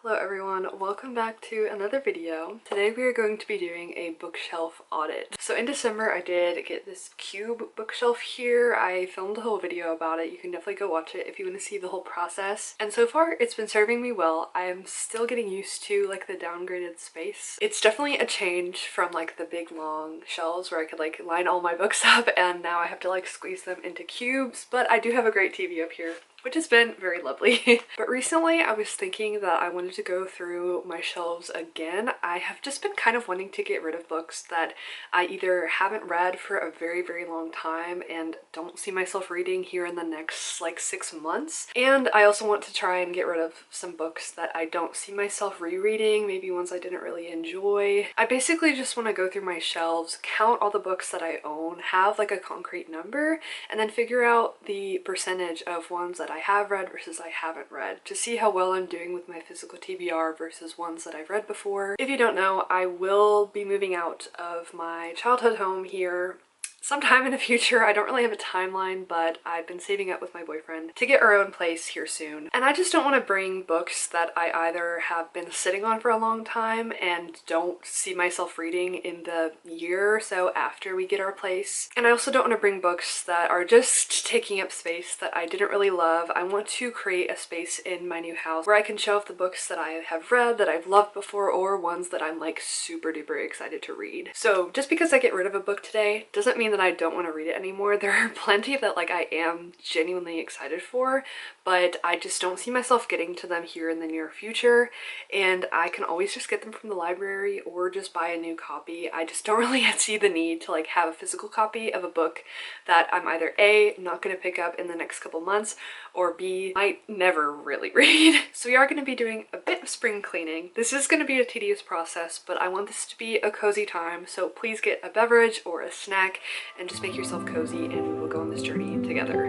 Hello everyone, welcome back to another video. Today we are going to be doing a bookshelf audit. So in December I did get this cube bookshelf here. I filmed a whole video about it. You can definitely go watch it if you want to see the whole process. And so far it's been serving me well. I am still getting used to like the downgraded space. It's definitely a change from like the big long shelves where I could like line all my books up, and now I have to like squeeze them into cubes. But I do have a great TV up here, which has been very lovely. But recently I was thinking that I wanted to go through my shelves again. I have just been kind of wanting to get rid of books that I either haven't read for a very long time and don't see myself reading here in the next like 6 months. And I also want to try and get rid of some books that I don't see myself rereading, maybe ones I didn't really enjoy. I basically just want to go through my shelves, count all the books that I own, have like a concrete number, and then figure out the percentage of ones that I have read versus I haven't read to see how well I'm doing with my physical TBR versus ones that I've read before. If you don't know, I will be moving out of my childhood home here sometime in the future. I don't really have a timeline, but I've been saving up with my boyfriend to get our own place here soon. And I just don't want to bring books that I either have been sitting on for a long time and don't see myself reading in the year or so after we get our place. And I also don't want to bring books that are just taking up space that I didn't really love. I want to create a space in my new house where I can show off the books that I have read, that I've loved before, or ones that I'm like super duper excited to read. So just because I get rid of a book today doesn't mean that I don't want to read it anymore. There are plenty that like I am genuinely excited for, but I just don't see myself getting to them here in the near future, and I can always just get them from the library or just buy a new copy. I just don't really see the need to like have a physical copy of a book that I'm either A, not going to pick up in the next couple months, or B, might never really read. So we are going to be doing a bit of spring cleaning. This is going to be a tedious process, but I want this to be a cozy time, so please get a beverage or a snack and just make yourself cozy, and we will go on this journey together.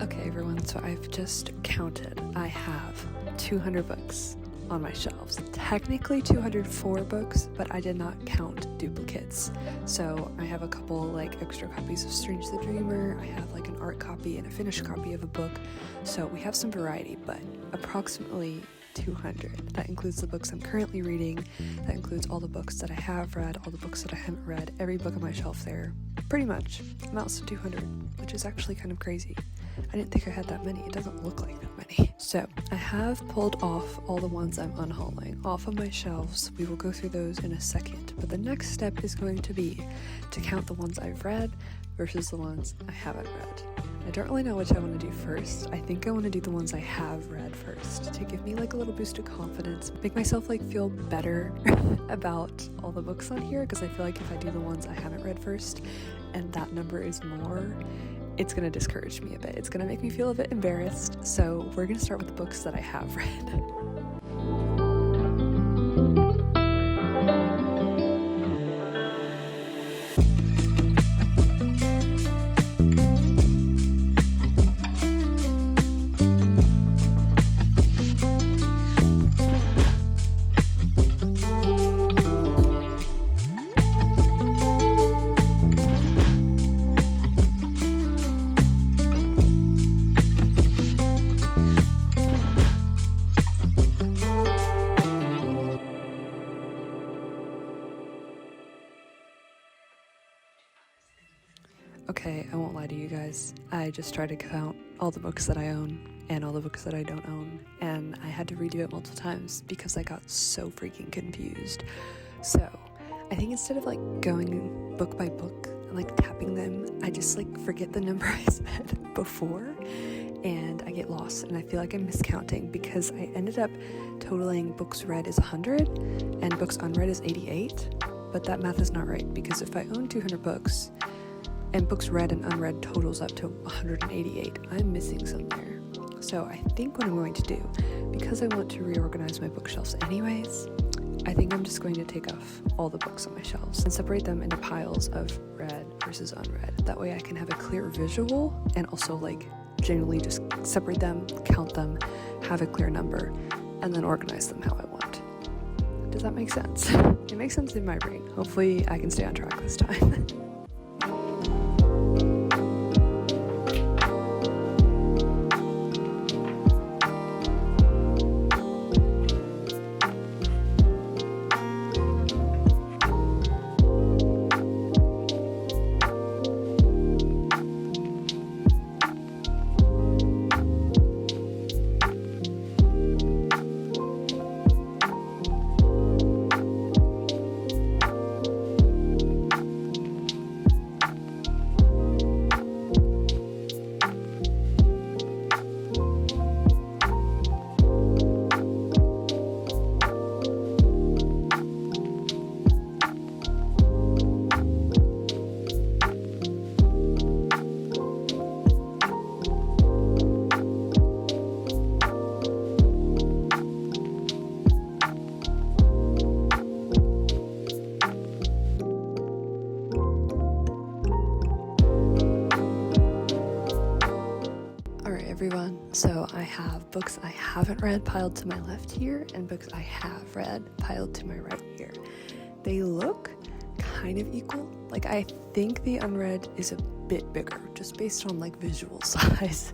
Okay everyone, so I've just counted. I have 200 books on my shelves. Technically 204 books, but I did not count duplicates. So I have a couple like extra copies of Strange the Dreamer, I have like an art copy and a finished copy of a book. So we have some variety, but approximately 200. That includes the books I'm currently reading, that includes all the books that I have read, all the books that I haven't read, every book on my shelf there. Pretty much amounts to 200, which is actually kind of crazy. I didn't think I had that many. It doesn't look like that many. So I have pulled off all the ones I'm unhauling off of my shelves. We will go through those in a second, but the next step is going to be to count the ones I've read versus the ones I haven't read. I don't really know which I want to do first. I think I want to do the ones I have read first to give me like a little boost of confidence, make myself like feel better about all the books on here, because I feel like if I do the ones I haven't read first and that number is more, it's gonna discourage me a bit. It's gonna make me feel a bit embarrassed. So we're gonna start with the books that I have read. Okay, I won't lie to you guys. I just tried to count all the books that I own and all the books that I don't own, and I had to redo it multiple times because I got so freaking confused. So I think instead of like going book by book and like tapping them, I just like forget the number I said before and I get lost, and I feel like I'm miscounting because I ended up totaling books read is 100 and books unread is 88, but that math is not right, because if I own 200 books and books read and unread totals up to 188, I'm missing some there. So I think what I'm going to do, because I want to reorganize my bookshelves anyways, I think I'm just going to take off all the books on my shelves and separate them into piles of read versus unread. That way I can have a clear visual and also like generally just separate them, count them, have a clear number, and then organize them how I want. Does that make sense? It makes sense in my brain. Hopefully I can stay on track this time. Everyone, so I have books I haven't read piled to my left here and books I have read piled to my right here. They look kind of equal. Like, I think the unread is a bit bigger just based on like visual size,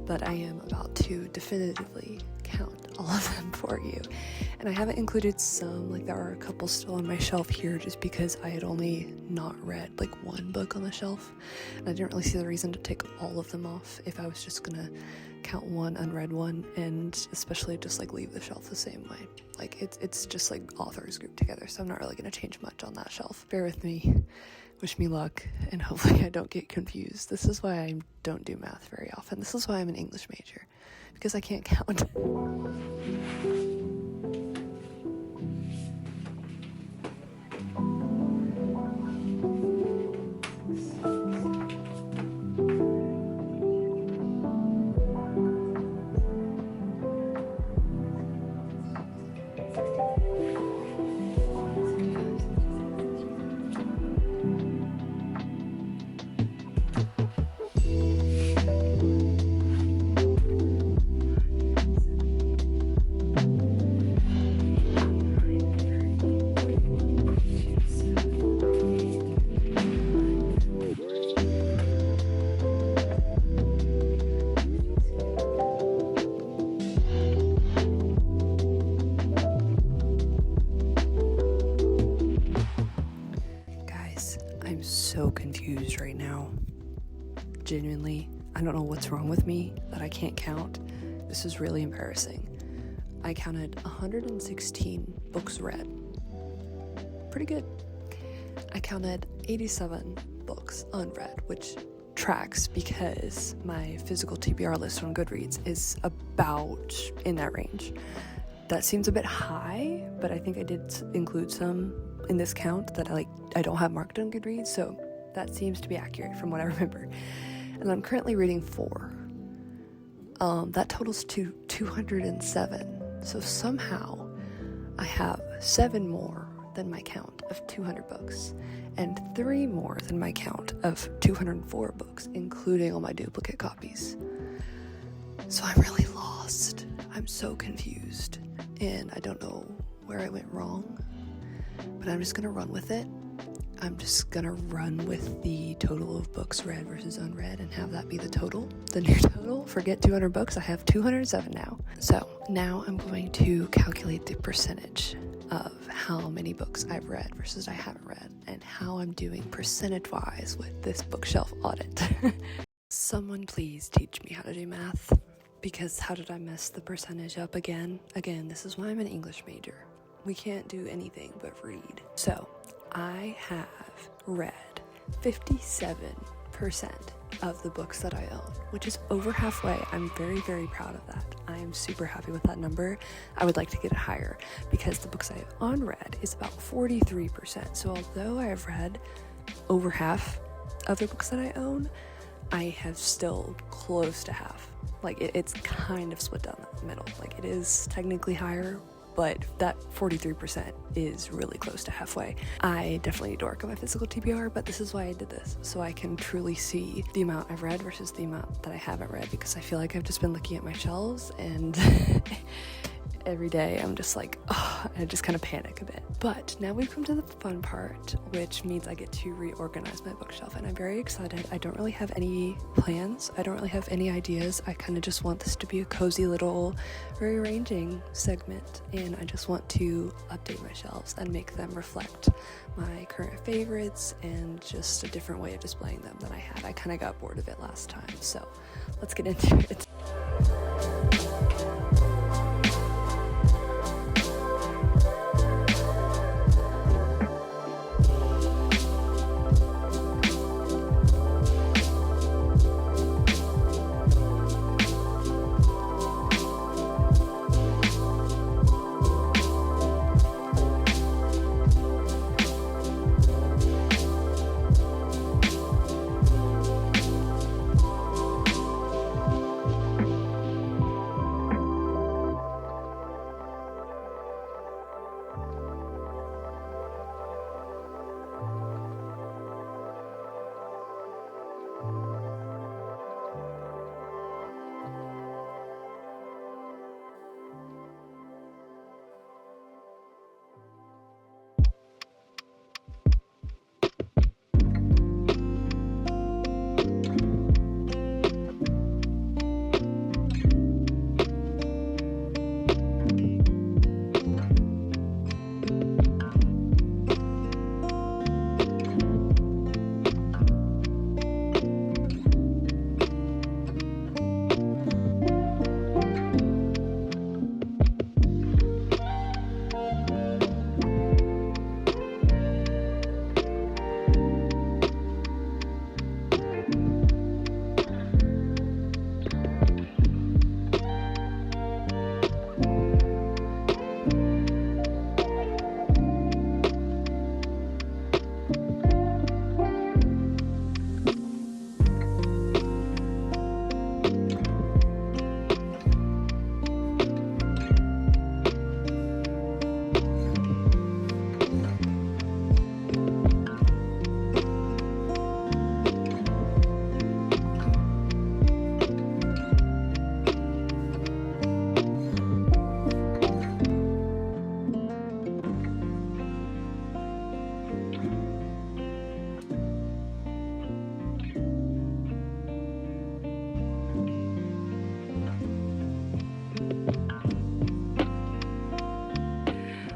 but I am about to definitively count all of them for you. And I haven't included some, like there are a couple still on my shelf here just because I had only not read like one book on the shelf, and I didn't really see the reason to take all of them off if I was just gonna count one unread one, and especially just like leave the shelf the same way. Like it's just like authors grouped together, so I'm not really gonna change much on that shelf. Bear with me, wish me luck, and hopefully I don't get confused. This is why I don't do math very often. This is why I'm an English major, because I can't count. So confused right now. Genuinely, I don't know what's wrong with me that I can't count. This is really embarrassing. I counted 116 books read. Pretty good. I counted 87 books unread, which tracks because my physical TBR list on Goodreads is about in that range. That seems a bit high, but I think I did include some in this count that I don't have marked on Goodreads, so that seems to be accurate from what I remember. And I'm currently reading 4. That totals to 207. So somehow I have 7 more than my count of 200 books and 3 more than my count of 204 books, including all my duplicate copies. So I'm really lost. I'm so confused, and I don't know where I went wrong, but I'm just gonna run with it. I'm just gonna run with the total of books read versus unread and have that be the total, the new total. Forget 200 books, I have 207 now. So now I'm going to calculate the percentage of how many books I've read versus I haven't read, and how I'm doing percentage-wise with this bookshelf audit. Someone please teach me how to do math, because how did I mess the percentage up again? Again, this is why I'm an English major. We can't do anything but read. So I have read 57% of the books that I own, which is over halfway. I'm very, very proud of that. I am super happy with that number. I would like to get it higher because the books I have unread is about 43%. So although I have read over half of the books that I own, I have still close to half. Like it's kind of split down the middle. Like it is technically higher, but that 43% is really close to halfway. I definitely need to work on my physical TBR, but this is why I did this, so I can truly see the amount I've read versus the amount that I haven't read, because I feel like I've just been looking at my shelves and every day I'm just like, oh, I just kind of panic a bit. But now we've come to the fun part, which means I get to reorganize my bookshelf, and I'm very excited. I don't really have any plans. I don't really have any ideas. I kind of just want this to be a cozy little rearranging segment, and I just want to update my shelves and make them reflect my current favorites and just a different way of displaying them than I had. I kind of got bored of it last time, so let's get into it.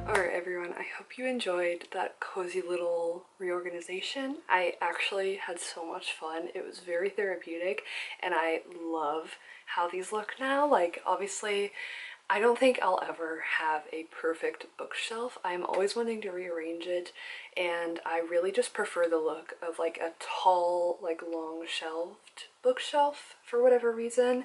Alright everyone, I hope you enjoyed that cozy little reorganization. I actually had so much fun. It was very therapeutic, and I love how these look now. Like, obviously, I don't think I'll ever have a perfect bookshelf. I'm always wanting to rearrange it, and I really just prefer the look of like a tall, like long shelved bookshelf for whatever reason,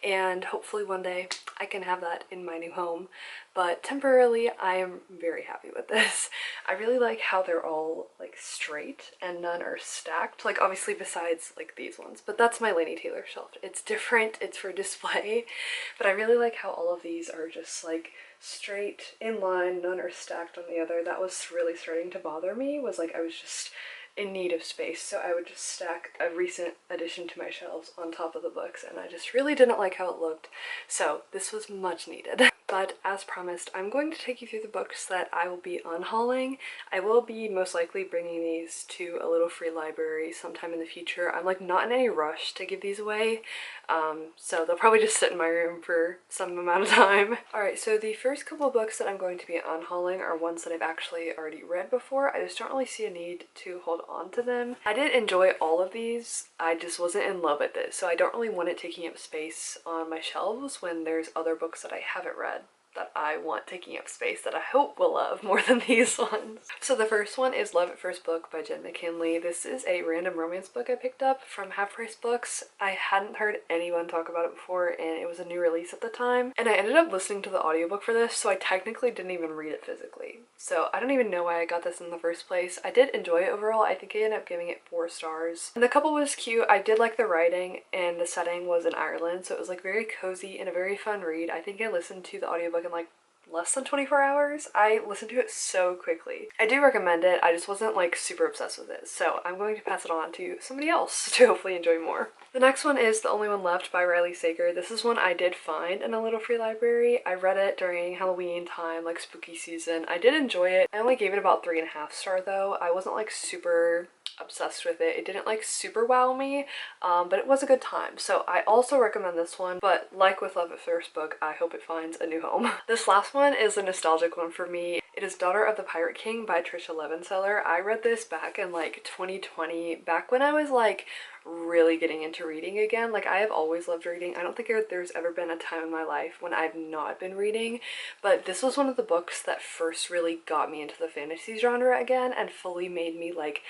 and hopefully one day I can have that in my new home. But temporarily I am very happy with this. I really like how they're all like straight and none are stacked, like obviously besides like these ones, but that's my Laini Taylor shelf. It's different, it's for display, but I really like how all of these are just like straight in line, none are stacked on the other. That was really starting to bother me, was like I was just in need of space, so I would just stack a recent addition to my shelves on top of the books, and I just really didn't like how it looked, so this was much needed. But as promised, I'm going to take you through the books that I will be unhauling. I will be most likely bringing these to a little free library sometime in the future. I'm like not in any rush to give these away, so they'll probably just sit in my room for some amount of time. Alright, so the first couple of books that I'm going to be unhauling are ones that I've actually already read before. I just don't really see a need to hold on to them. I did enjoy all of these, I just wasn't in love with it, so I don't really want it taking up space on my shelves when there's other books that I haven't read that I want taking up space that I hope will love more than these ones. So the first one is Love at First Book by Jen McKinley. This is a random romance book I picked up from Half Price Books. I hadn't heard anyone talk about it before, and it was a new release at the time, and I ended up listening to the audiobook for this, so I technically didn't even read it physically. So I don't even know why I got this in the first place. I did enjoy it overall. I think I ended up giving it 4 stars. And the couple was cute. I did like the writing, and the setting was in Ireland, so it was like very cozy and a very fun read. I think I listened to the audiobook in like less than 24 hours. I listened to it so quickly. I do recommend it, I just wasn't like super obsessed with it, so I'm going to pass it on to somebody else to hopefully enjoy more. The next one is The Only One Left by Riley Sager. This is one I did find in a little free library. I read it during Halloween time, like spooky season. I did enjoy it. I only gave it about 3.5 stars though. I wasn't like super obsessed with it. It didn't like super wow me, but it was a good time. So I also recommend this one, but like with Love at First Book, I hope it finds a new home. This last one is a nostalgic one for me. It is Daughter of the Pirate King by Trisha Levenseller. I read this back in like 2020, back when I was like really getting into reading again. Like I have always loved reading. I don't think there's ever been a time in my life when I've not been reading, but this was one of the books that first really got me into the fantasy genre again and fully made me like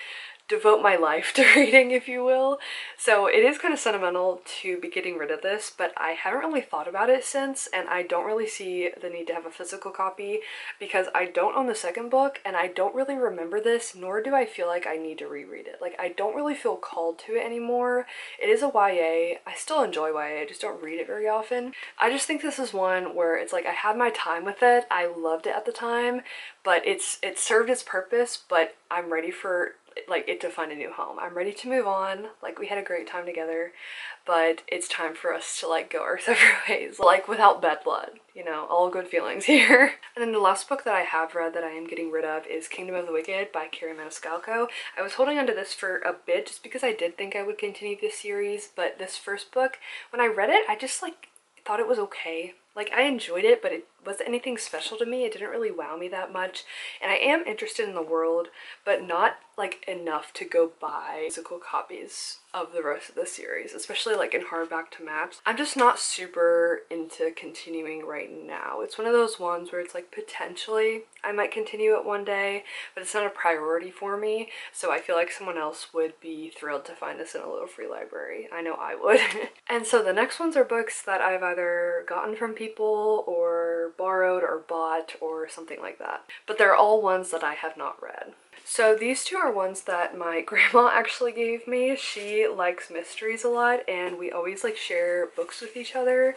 devote my life to reading, if you will. So it is kind of sentimental to be getting rid of this, but I haven't really thought about it since, and I don't really see the need to have a physical copy because I don't own the second book and I don't really remember this, nor do I feel like I need to reread it. Like I don't really feel called to it anymore. It is a YA. I still enjoy YA, I just don't read it very often. I just think this is one where it's like I had my time with it. I loved it at the time, but it served its purpose, but I'm ready for like it to find a new home. I'm ready to move on. Like we had a great time together, but it's time for us to like go our separate ways, like without bad blood, you know, all good feelings here. And then the last book that I have read that I am getting rid of is Kingdom of the Wicked by Carrie Maniscalco. I was holding onto this for a bit just because I did think I would continue this series, but this first book, when I read it, I just like thought it was okay. Like I enjoyed it, but it wasn't anything special to me. It didn't really wow me that much, and I am interested in the world, but not like enough to go buy physical copies of the rest of the series, especially like in hardback to match. I'm just not super into continuing right now. It's one of those ones where it's like potentially I might continue it one day, but it's not a priority for me, so I feel like someone else would be thrilled to find this in a little free library. I know I would. And so the next ones are books that I've either gotten from people or borrowed or bought or something like that, but they're all ones that I have not read. So these two are ones that my grandma actually gave me. She likes mysteries a lot and we always like share books with each other.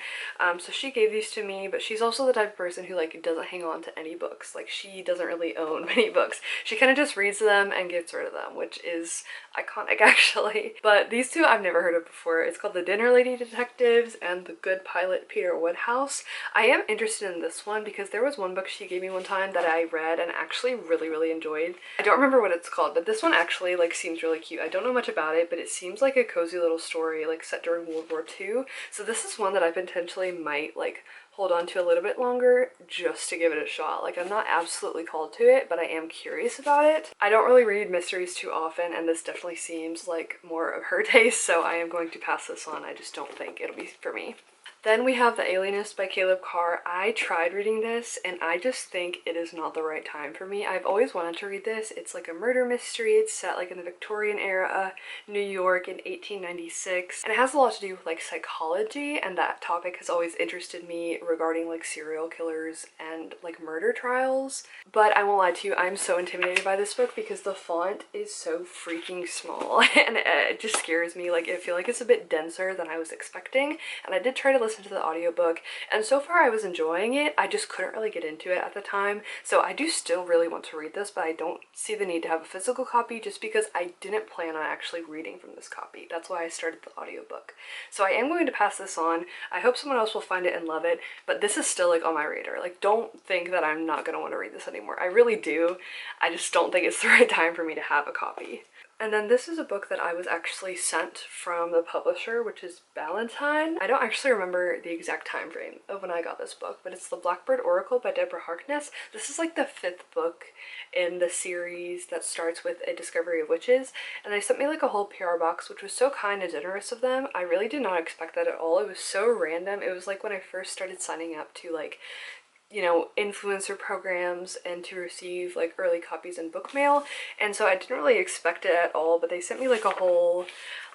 So she gave these to me, but she's also the type of person who like doesn't hang on to any books. Like she doesn't really own many books. She kind of just reads them and gets rid of them, which is iconic actually. But these two I've never heard of before. It's called The Dinner Lady Detectives and The Good Pilot Peter Woodhouse. I am interested in this one because there was one book she gave me one time that I read and actually really enjoyed. I don't remember what it's called, but this one actually like seems really cute. I don't know much about it, but it seems like a cozy little story like set during World War II. So this is one that I potentially might like hold on to a little bit longer just to give it a shot. Like I'm not absolutely called to it, but I am curious about it. I don't really read mysteries too often, and this definitely seems like more of her taste, so I am going to pass this on. I just don't think it'll be for me. Then we have The Alienist by Caleb Carr. I tried reading this and I just think it is not the right time for me. I've always wanted to read this. It's like a murder mystery. It's set like in the Victorian era, New York in 1896. And it has a lot to do with like psychology, and that topic has always interested me regarding like serial killers and like murder trials. But I won't lie to you, I'm so intimidated by this book because the font is so freaking small and it just scares me. Like I feel like it's a bit denser than I was expecting, and I did try to listen to the audiobook and so far I was enjoying it. I just couldn't really get into it at the time, so I do still really want to read this, but I don't see the need to have a physical copy just because I didn't plan on actually reading from this copy. That's why I started the audiobook. So I am going to pass this on. I hope someone else will find it and love it, but this is still like on my radar. Like don't think that I'm not gonna want to read this anymore. I really do. I just don't think it's the right time for me to have a copy. And then this is a book that I was actually sent from the publisher, which is Ballantine. I don't actually remember the exact time frame of when I got this book, but it's The Blackbird Oracle by Deborah Harkness. This is like the 5th book in the series that starts with A Discovery of Witches, and they sent me like a whole PR box, which was so kind and generous of them. I really did not expect that at all. It was so random. It was like when I first started signing up to like, you know, influencer programs and to receive like early copies in book mail, and so I didn't really expect it at all, but they sent me like a whole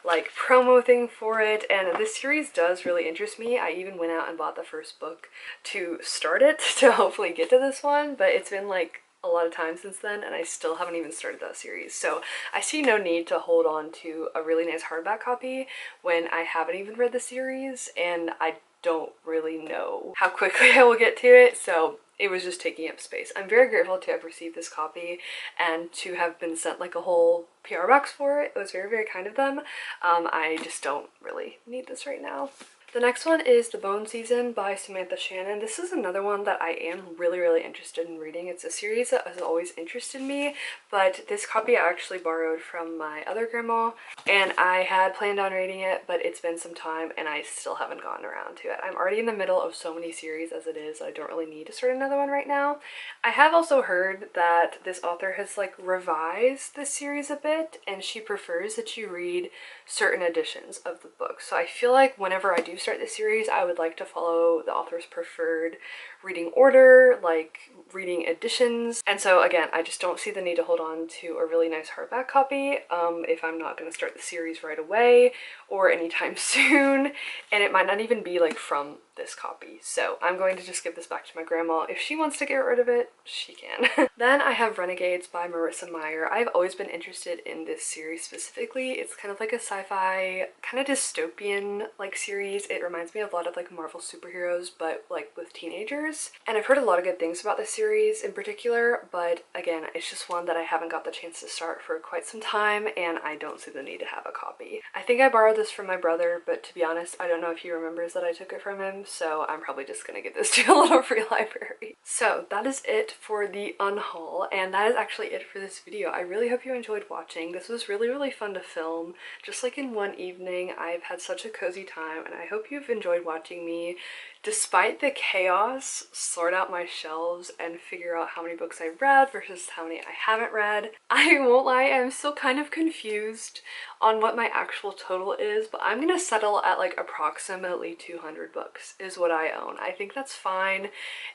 like promo thing for it, and this series does really interest me. I even went out and bought the first book to start it to hopefully get to this one, but it's been like a lot of time since then and I still haven't even started that series, so I see no need to hold on to a really nice hardback copy when I haven't even read the series, and I don't really know how quickly I will get to it, so it was just taking up space. I'm very grateful to have received this copy and to have been sent like a whole PR box for it. It was very, very kind of them. I just don't really need this right now. The next one is The Bone Season by Samantha Shannon. This is another one that I am really, really interested in reading. It's a series that has always interested me, but this copy I actually borrowed from my other grandma, and I had planned on reading it, but it's been some time and I still haven't gotten around to it. I'm already in the middle of so many series as it is, so I don't really need to start another one right now. I have also heard that this author has like revised this series a bit, and she prefers that you read certain editions of the book. So I feel like whenever I do start this series, I would like to follow the author's preferred reading order, like reading editions. And so again, I just don't see the need to hold on to a really nice hardback copy if I'm not going to start the series right away or anytime soon, and it might not even be like from this copy. So I'm going to just give this back to my grandma. If she wants to get rid of it, she can. Then I have Renegades by Marissa Meyer. I've always been interested in this series specifically. It's kind of like a sci-fi, kind of dystopian like series. It reminds me of a lot of like Marvel superheroes, but like with teenagers. And I've heard a lot of good things about this series in particular, but again, it's just one that I haven't got the chance to start for quite some time, and I don't see the need to have a copy. I think I borrowed this from my brother, but to be honest, I don't know if he remembers that I took it from him, so I'm probably just gonna give this to a little free library. So that is it for the unhaul, and that is actually it for this video. I really hope you enjoyed watching. This was really, really fun to film, just like in one evening. I've had such a cozy time, and I hope you've enjoyed watching me, despite the chaos, sort out my shelves and figure out how many books I read versus how many I haven't read. I won't lie, I'm still kind of confused on what my actual total is, but I'm gonna settle at like approximately 200 books is what I own. I think that's fine,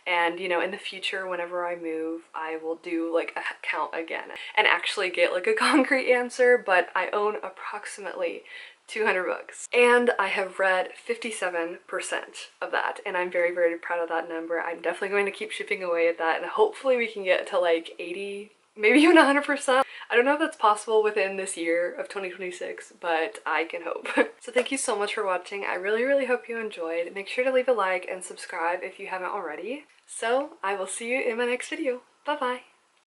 and you know, in the future whenever I move, I will do like a count again and actually get like a concrete answer, but I own approximately 200 books, and I have read 57% of that, and I'm very, very proud of that number. I'm definitely going to keep chipping away at that, and hopefully we can get to like 80, maybe even 100%. I don't know if that's possible within this year of 2026, but I can hope. So thank you so much for watching. I really, really hope you enjoyed. Make sure to leave a like and subscribe if you haven't already. So I will see you in my next video. Bye bye!